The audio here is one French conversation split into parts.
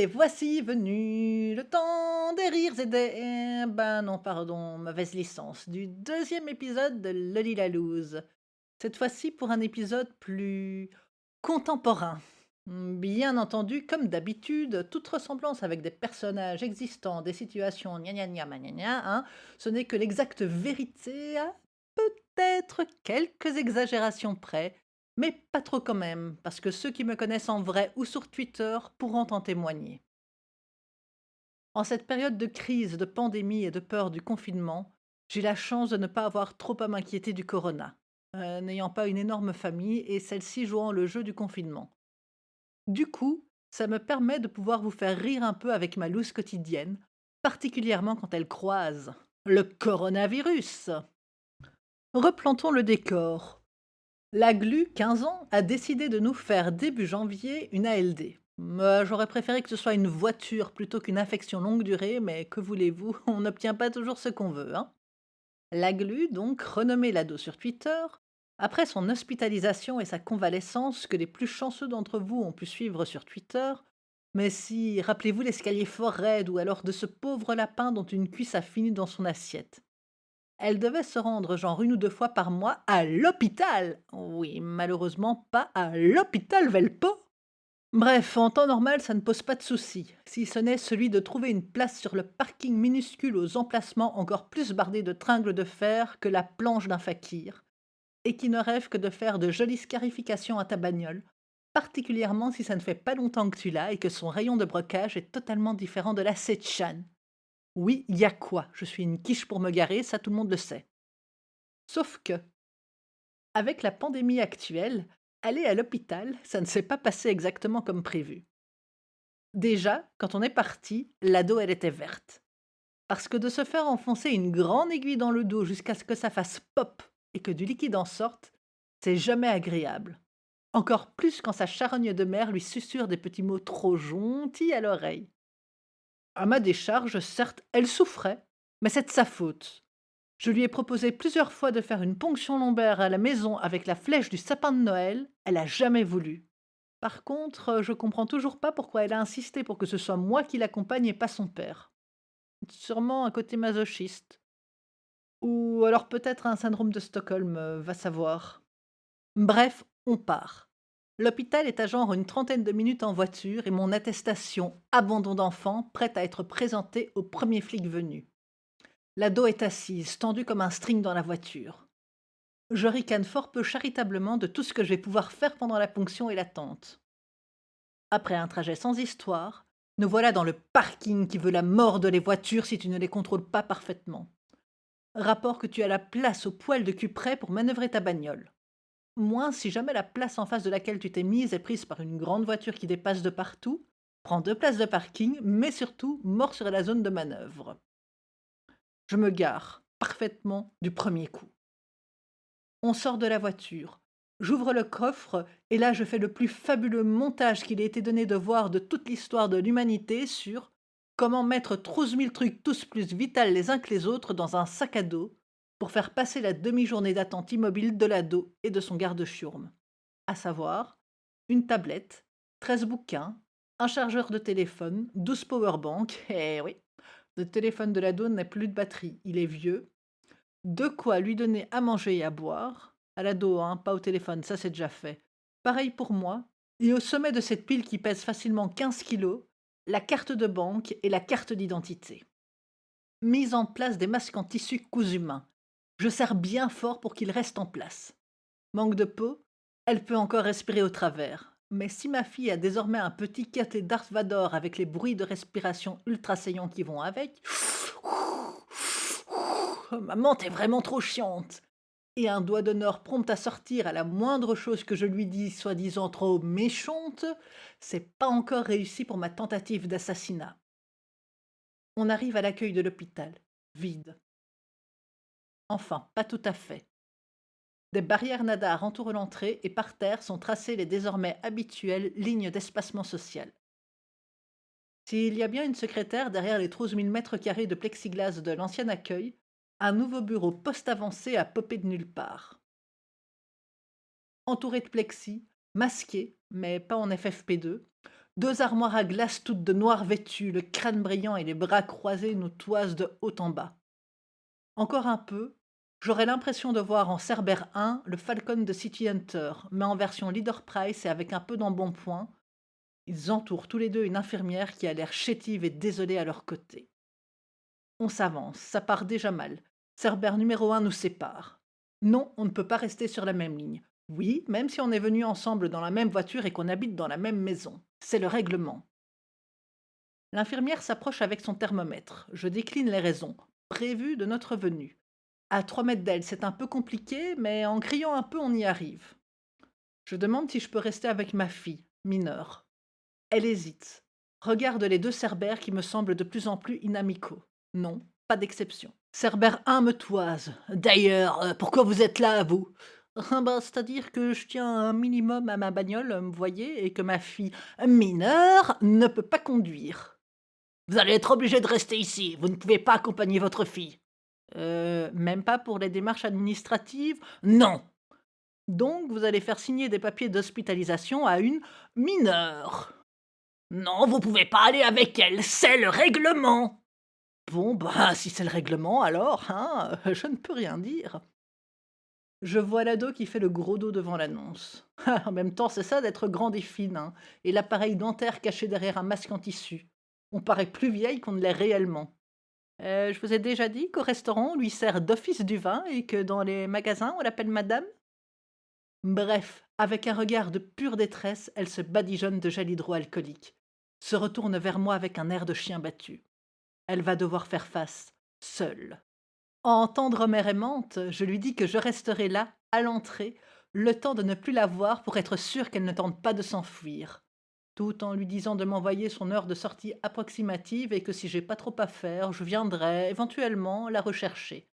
Et voici venu le temps des rires et des ben non, pardon, mauvaise licence, du deuxième épisode de Loli la Loose. Cette fois-ci pour un épisode plus contemporain. Bien entendu, comme d'habitude, toute ressemblance avec des personnages existants, des situations gna gna gna ma gna gna, hein, ce n'est que l'exacte vérité à peut-être quelques exagérations près, mais pas trop quand même, parce que ceux qui me connaissent en vrai ou sur Twitter pourront en témoigner. En cette période de crise, de pandémie et de peur du confinement, j'ai la chance de ne pas avoir trop à m'inquiéter du corona, n'ayant pas une énorme famille et celle-ci jouant le jeu du confinement. Du coup, ça me permet de pouvoir vous faire rire un peu avec ma loose quotidienne, particulièrement quand elle croise le coronavirus. Replantons le décor. La GLU, 15 ans, a décidé de nous faire début janvier une ALD. J'aurais préféré que ce soit une voiture plutôt qu'une infection longue durée, mais que voulez-vous, on n'obtient pas toujours ce qu'on veut, hein. La GLU, donc renommée Lado sur Twitter, après son hospitalisation et sa convalescence que les plus chanceux d'entre vous ont pu suivre sur Twitter, mais si, rappelez-vous l'escalier fort raide ou alors de ce pauvre lapin dont une cuisse a fini dans son assiette. Elle devait se rendre genre une ou 2 fois par mois à l'hôpital. Oui, malheureusement pas à l'hôpital Velpo. Bref, en temps normal, ça ne pose pas de souci, si ce n'est celui de trouver une place sur le parking minuscule aux emplacements encore plus bardés de tringles de fer que la planche d'un fakir, et qui ne rêve que de faire de jolies scarifications à ta bagnole, particulièrement si ça ne fait pas longtemps que tu l'as et que son rayon de brocage est totalement différent de la Setchan. Oui, il y a quoi? Je suis une quiche pour me garer, ça tout le monde le sait. Sauf que, avec la pandémie actuelle, aller à l'hôpital, ça ne s'est pas passé exactement comme prévu. Déjà, quand on est parti, l'ado, elle était verte. Parce que de se faire enfoncer une grande aiguille dans le dos jusqu'à ce que ça fasse pop et que du liquide en sorte, c'est jamais agréable. Encore plus quand sa charogne de mer lui susurre des petits mots trop gentils à l'oreille. À ma décharge, certes, elle souffrait, mais c'est de sa faute. Je lui ai proposé plusieurs fois de faire une ponction lombaire à la maison avec la flèche du sapin de Noël, elle a jamais voulu. Par contre, je comprends toujours pas pourquoi elle a insisté pour que ce soit moi qui l'accompagne et pas son père. Sûrement un côté masochiste. Ou alors peut-être un syndrome de Stockholm, va savoir. Bref, on part. L'hôpital est à genre une trentaine de minutes en voiture et mon attestation abandon d'enfant prête à être présentée au premier flic venu. L'ado est assise, tendue comme un string dans la voiture. Je ricane fort peu charitablement de tout ce que je vais pouvoir faire pendant la ponction et l'attente. Après un trajet sans histoire, nous voilà dans le parking qui veut la mort de les voitures si tu ne les contrôles pas parfaitement. Rapport que tu as la place au poil de cul près pour manœuvrer ta bagnole. Moins si jamais la place en face de laquelle tu t'es mise est prise par une grande voiture qui dépasse de partout, prends 2 places de parking, mais surtout, mors sur la zone de manœuvre. Je me gare, parfaitement, du premier coup. On sort de la voiture. J'ouvre le coffre et là je fais le plus fabuleux montage qu'il ait été donné de voir de toute l'histoire de l'humanité sur comment mettre 12 000 trucs tous plus vitales les uns que les autres dans un sac à dos pour faire passer la demi-journée d'attente immobile de l'ado et de son garde-chiourme. À savoir, une tablette, 13 bouquins, un chargeur de téléphone, 12 powerbanks, eh oui, le téléphone de l'ado n'a plus de batterie, il est vieux, de quoi lui donner à manger et à boire, à l'ado, hein, pas au téléphone, ça c'est déjà fait. Pareil pour moi, et au sommet de cette pile qui pèse facilement 15 kilos, la carte de banque et la carte d'identité. Mise en place des masques en tissu cousu main. Je serre bien fort pour qu'ils restent en place. Manque de peau, elle peut encore respirer au travers. Mais si ma fille a désormais un petit caté Darth Vader avec les bruits de respiration ultra saillants qui vont avec, maman, t'es vraiment trop chiante. Et un doigt d'honneur prompt à sortir à la moindre chose que je lui dis, soi-disant trop méchante, c'est pas encore réussi pour ma tentative d'assassinat. On arrive à l'accueil de l'hôpital. Vide. Enfin, pas tout à fait. Des barrières nadars entourent l'entrée et par terre sont tracées les désormais habituelles lignes d'espacement social. S'il y a bien une secrétaire derrière les 12 000 mètres carrés de plexiglas de l'ancien accueil, un nouveau bureau post-avancé a popé de nulle part. Entouré de plexi, masqué, mais pas en FFP2, 2 armoires à glace toutes de noir vêtues, le crâne brillant et les bras croisés nous toisent de haut en bas. Encore un peu, j'aurais l'impression de voir en Cerbère 1 le Falcon de City Hunter, mais en version Leader Price et avec un peu d'embonpoint. Ils entourent tous les deux une infirmière qui a l'air chétive et désolée à leur côté. On s'avance, ça part déjà mal. Cerbère numéro 1 nous sépare. Non, on ne peut pas rester sur la même ligne. Oui, même si on est venus ensemble dans la même voiture et qu'on habite dans la même maison. C'est le règlement. L'infirmière s'approche avec son thermomètre. Je décline les raisons prévues de notre venue. À 3 mètres d'elle, c'est un peu compliqué, mais en criant un peu, on y arrive. Je demande si je peux rester avec ma fille, mineure. Elle hésite. Regarde les deux Cerbères qui me semblent de plus en plus inamicaux. Non, pas d'exception. Cerbère 1 me toise. D'ailleurs, pourquoi vous êtes là, vous? C'est-à-dire que je tiens un minimum à ma bagnole, vous voyez, et que ma fille mineure ne peut pas conduire. Vous allez être obligé de rester ici. Vous ne pouvez pas accompagner votre fille. Même pas pour les démarches administratives? Non. Donc, vous allez faire signer des papiers d'hospitalisation à une mineure. Non, vous pouvez pas aller avec elle, c'est le règlement. Bon, bah, si c'est le règlement, alors, hein, je ne peux rien dire. Je vois l'ado qui fait le gros dos devant l'annonce. En même temps, c'est ça d'être grande et fine, hein, et l'appareil dentaire caché derrière un masque en tissu. On paraît plus vieille qu'on ne l'est réellement. Je vous ai déjà dit qu'au restaurant, on lui sert d'office du vin et que dans les magasins, on l'appelle madame? Bref, avec un regard de pure détresse, elle se badigeonne de gel hydroalcoolique, se retourne vers moi avec un air de chien battu. Elle va devoir faire face, seule. En tendre mère aimante, je lui dis que je resterai là, à l'entrée, le temps de ne plus la voir pour être sûre qu'elle ne tente pas de s'enfuir, tout en lui disant de m'envoyer son heure de sortie approximative et que si j'ai pas trop à faire, je viendrai éventuellement la rechercher.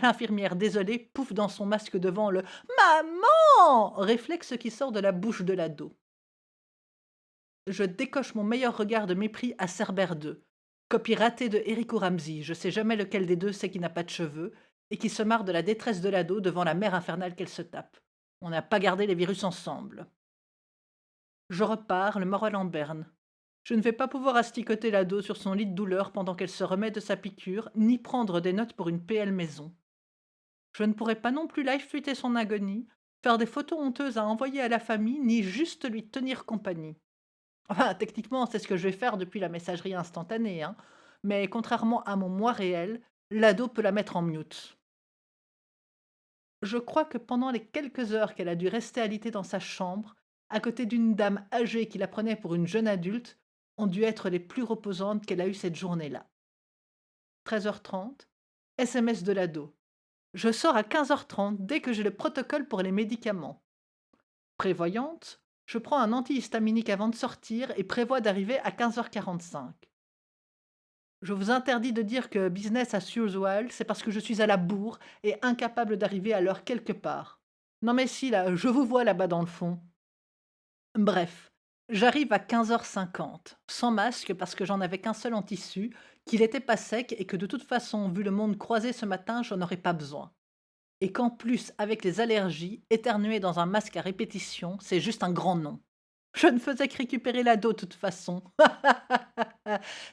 L'infirmière désolée pouffe dans son masque devant le «Maman!» réflexe qui sort de la bouche de l'ado. Je décoche mon meilleur regard de mépris à Cerbère 2. Copie ratée de Eric ou Ramsey, je sais jamais lequel des deux c'est qui n'a pas de cheveux, et qui se marre de la détresse de l'ado devant la mer infernale qu'elle se tape. On n'a pas gardé les virus ensemble. Je repars, le moral en berne. Je ne vais pas pouvoir asticoter l'ado sur son lit de douleur pendant qu'elle se remet de sa piqûre, ni prendre des notes pour une PL maison. Je ne pourrai pas non plus live tweeter son agonie, faire des photos honteuses à envoyer à la famille, ni juste lui tenir compagnie. Enfin, techniquement, c'est ce que je vais faire depuis la messagerie instantanée, hein. Mais contrairement à mon moi réel, l'ado peut la mettre en mute. Je crois que pendant les quelques heures qu'elle a dû rester alitée dans sa chambre, à côté d'une dame âgée qui la prenait pour une jeune adulte, ont dû être les plus reposantes qu'elle a eues cette journée-là. 13h30, SMS de l'ado. Je sors à 15h30 dès que j'ai le protocole pour les médicaments. Prévoyante, je prends un antihistaminique avant de sortir et prévois d'arriver à 15h45. Je vous interdis de dire que business as usual, c'est parce que je suis à la bourre et incapable d'arriver à l'heure quelque part. Non mais si, là, je vous vois là-bas dans le fond. Bref, j'arrive à 15h50, sans masque parce que j'en avais qu'un seul en tissu, qu'il n'était pas sec et que de toute façon, vu le monde croisé ce matin, j'en aurais pas besoin. Et qu'en plus, avec les allergies, éternuer dans un masque à répétition, c'est juste un grand non. Je ne faisais que récupérer l'ado de toute façon.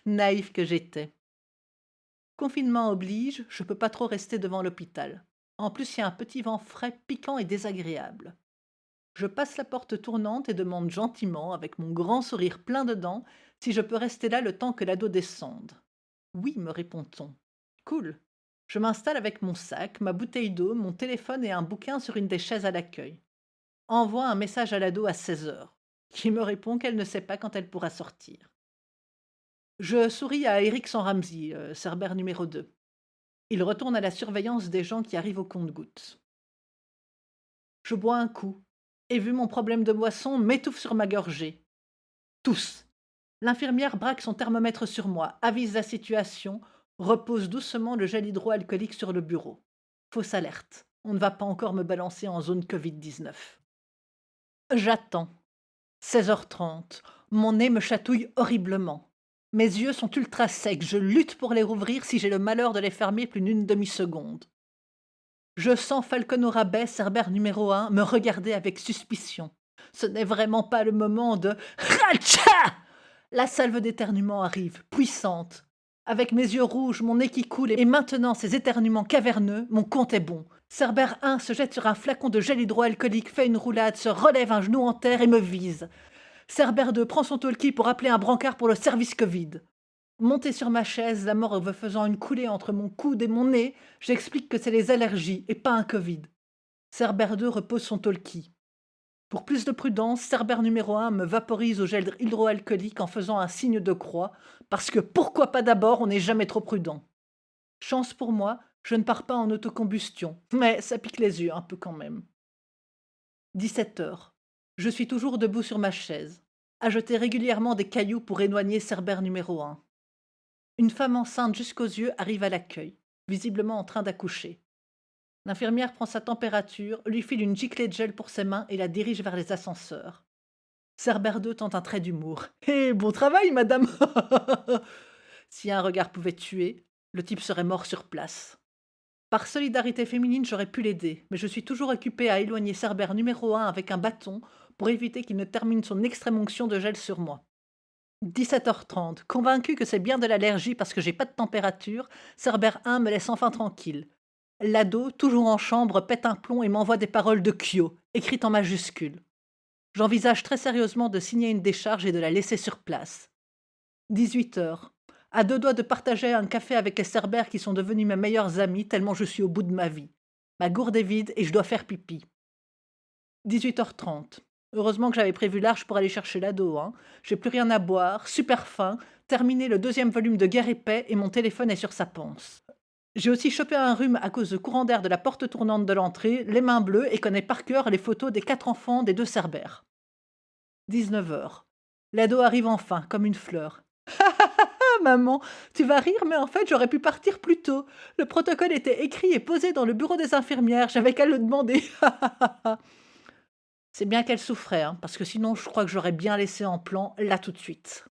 Naïf que j'étais. Confinement oblige, je peux pas trop rester devant l'hôpital. En plus, il y a un petit vent frais, piquant et désagréable. Je passe la porte tournante et demande gentiment, avec mon grand sourire plein de dents, si je peux rester là le temps que l'ado descende. Oui, me répond-on. Cool. Je m'installe avec mon sac, ma bouteille d'eau, mon téléphone et un bouquin sur une des chaises à l'accueil. Envoie un message à l'ado à 16h, qui me répond qu'elle ne sait pas quand elle pourra sortir. Je souris à Eric sans Ramsey, Cerbère numéro 2. Il retourne à la surveillance des gens qui arrivent au compte-gouttes. Je bois un coup, et vu mon problème de boisson, m'étouffe sur ma gorgée. Tous. L'infirmière braque son thermomètre sur moi, avise la situation, repose doucement le gel hydroalcoolique sur le bureau. Fausse alerte. On ne va pas encore me balancer en zone Covid-19. J'attends. 16h30. Mon nez me chatouille horriblement. Mes yeux sont ultra secs. Je lutte pour les rouvrir si j'ai le malheur de les fermer plus d'une demi-seconde. Je sens Falcon au rabais, Cerbère numéro 1, me regarder avec suspicion. Ce n'est vraiment pas le moment de «Ratcha!» La salve d'éternuement arrive, puissante. Avec mes yeux rouges, mon nez qui coule et maintenant ces éternuements caverneux, mon compte est bon. Cerbère 1 se jette sur un flacon de gel hydroalcoolique, fait une roulade, se relève un genou en terre et me vise. Cerbère 2 prend son talkie pour appeler un brancard pour le service Covid. Monté sur ma chaise, la morve faisant une coulée entre mon coude et mon nez, j'explique que c'est les allergies et pas un Covid. Cerbère 2 repose son talkie. Pour plus de prudence, Cerbère numéro 1 me vaporise au gel hydroalcoolique en faisant un signe de croix, parce que pourquoi pas d'abord, on n'est jamais trop prudent. Chance pour moi, je ne pars pas en autocombustion, mais ça pique les yeux un peu quand même. 17 heures. Je suis toujours debout sur ma chaise, à jeter régulièrement des cailloux pour éloigner Cerbère numéro 1. Une femme enceinte jusqu'aux yeux arrive à l'accueil, visiblement en train d'accoucher. L'infirmière prend sa température, lui file une giclée de gel pour ses mains et la dirige vers les ascenseurs. Cerbère 2 tente un trait d'humour. «Eh, bon travail, madame!» Si un regard pouvait tuer, le type serait mort sur place. Par solidarité féminine, j'aurais pu l'aider, mais je suis toujours occupée à éloigner Cerbère numéro 1 avec un bâton pour éviter qu'il ne termine son extrême onction de gel sur moi. 17h30, convaincu que c'est bien de l'allergie parce que j'ai pas de température, Cerbère 1 me laisse enfin tranquille. L'ado, toujours en chambre, pète un plomb et m'envoie des paroles de Kyo, écrites en majuscules. J'envisage très sérieusement de signer une décharge et de la laisser sur place. 18 heures. À deux doigts de partager un café avec les Cerbères qui sont devenus mes meilleurs amis tellement je suis au bout de ma vie. Ma gourde est vide et je dois faire pipi. 18h30. Heureusement que j'avais prévu large pour aller chercher l'ado, hein. J'ai plus rien à boire, super faim, terminé le deuxième volume de Guerre et Paix et mon téléphone est sur sa panse. J'ai aussi chopé un rhume à cause de courant d'air de la porte tournante de l'entrée, les mains bleues et connais par cœur les photos des 4 enfants des 2 Cerbères. 19 heures. L'ado arrive enfin, comme une fleur. Ah maman, tu vas rire, mais en fait j'aurais pu partir plus tôt. Le protocole était écrit et posé dans le bureau des infirmières, j'avais qu'à le demander. C'est bien qu'elle souffrait, hein, parce que sinon je crois que j'aurais bien laissé en plan là tout de suite.